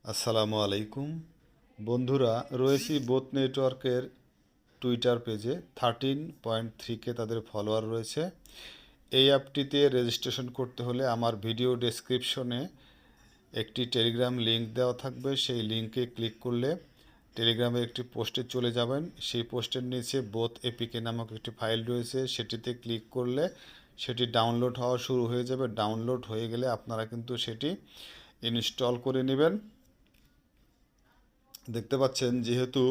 আসসালামু আলাইকুম বন্ধুরা, রয়েছি বোথ নেটওয়ার্কের টুইটার পেজে 13.3K তাদের ফলোয়ার রয়েছে। এই অ্যাপটিতে রেজিস্ট্রেশন করতে হলে আমার ভিডিও ডেসক্রিপশনে একটি টেলিগ্রাম লিংক দেওয়া থাকবে। সেই লিংকে ক্লিক করলে টেলিগ্রামের একটি পোস্টে চলে যাবেন। সেই পোস্টের নিচে বোথ এপিকে নামক একটি ফাইল রয়েছে, সেটিতে ক্লিক করলে সেটি ডাউনলোড হওয়া শুরু হয়ে যাবে। ডাউনলোড হয়ে গেলে আপনারা কিন্তু সেটি ইনস্টল করে নেবেন। দেখতে পাচ্ছেন যেহেতু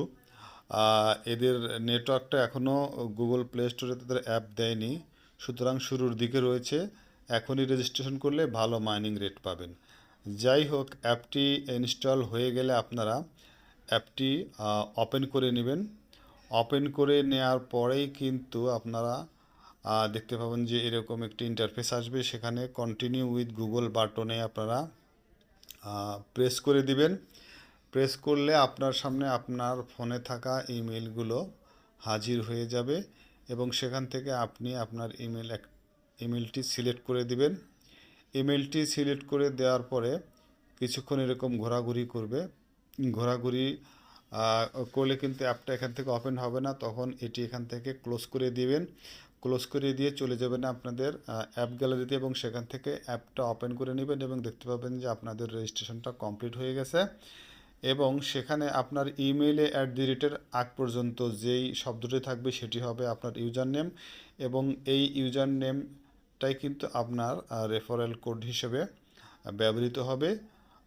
এদের নেটওয়ার্কটা এখনও গুগল প্লে স্টোরে তাদের অ্যাপ দেয়নি, সুতরাং শুরুর দিকে রয়েছে। এখনই রেজিস্ট্রেশন করলে ভালো মাইনিং রেট পাবেন। যাই হোক, অ্যাপটি ইনস্টল হয়ে গেলে আপনারা অ্যাপটি ওপেন করে নেবেন। ওপেন করে নেওয়ার পরেই কিন্তু আপনারা দেখতে পাবেন যে এরকম একটি ইন্টারফেস আসবে। সেখানে কন্টিনিউ উইথ গুগল বাটনে আপনারা প্রেস করে দিবেন। প্রেস করলে আপনার সামনে আপনার ফোনে থাকা ইমেলগুলো হাজির হয়ে যাবে এবং সেখান থেকে আপনি আপনার ইমেলটি সিলেক্ট করে দিবেন। ইমেলটি সিলেক্ট করে দেওয়ার পরে কিছুক্ষণ এরকম ঘোরাঘুরি করবে। ঘোরাঘুরি করলে কিন্তু অ্যাপটা এখান থেকে ওপেন হবে না, তখন এটি এখান থেকে ক্লোজ করে দিবেন। ক্লোজ করে দিয়ে চলে যাবেন আপনাদের অ্যাপ গ্যালারিতে এবং সেখান থেকে অ্যাপটা ওপেন করে নেবেন এবং দেখতে পাবেন যে আপনাদের রেজিস্ট্রেশনটা কমপ্লিট হয়ে গেছে। এবং সেখানে আপনার ইমেইলে @রেটের আগ পর্যন্ত যেই শব্দটি থাকবে সেটি হবে আপনার ইউজার নেম এবং এই ইউজার নেমটাই কিন্তু আপনার রেফারেল কোড হিসেবে ব্যবহৃত হবে।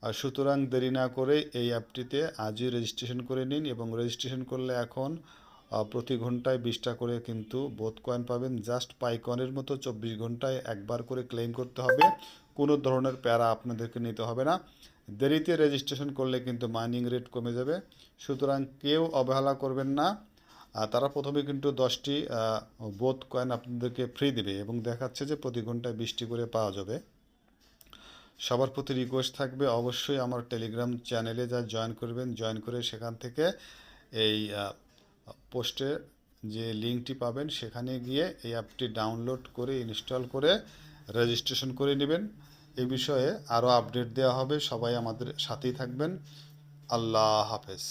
সুতরাং দেরি না করে এই অ্যাপটিতে আজই রেজিস্ট্রেশন করে নিন এবং রেজিস্ট্রেশন করলে এখন প্রতি ঘন্টায় 20টা করে কিন্তু বোথ কয়েন পাবেন। জাস্ট পাইকনের মতো 24 ঘন্টায় একবার করে ক্লেম করতে হবে। কোনো ধরনের প্যারা আপনাদেরকে নিতে হবে না। দেরিতে রেজিস্ট্রেশন করলে কিন্তু মাইনিং রেট কমে যাবে। সুতরাং কেউ অবহেলা করবেন না। তারা প্রথমে কিন্তু 10টি বোথ কয়েন আপনাদেরকে ফ্রি দেবে এবং দেখাচ্ছে যে প্রতি ঘন্টায় 20টি করে পাওয়া যাবে। সবার প্রতি রিকোয়েস্ট থাকবে অবশ্যই আমার টেলিগ্রাম চ্যানেলে যা জয়েন করবেন, জয়েন করে সেখান থেকে এই পোস্টে যে লিঙ্কটি পাবেন সেখানে গিয়ে এই অ্যাপটি ডাউনলোড করে ইনস্টল করে রেজিস্ট্রেশন করে নেবেন। এই বিষয়ে আরও আপডেট দেওয়া হবে। সবাই আমাদের সাথেই থাকবেন। আল্লাহ হাফেজ।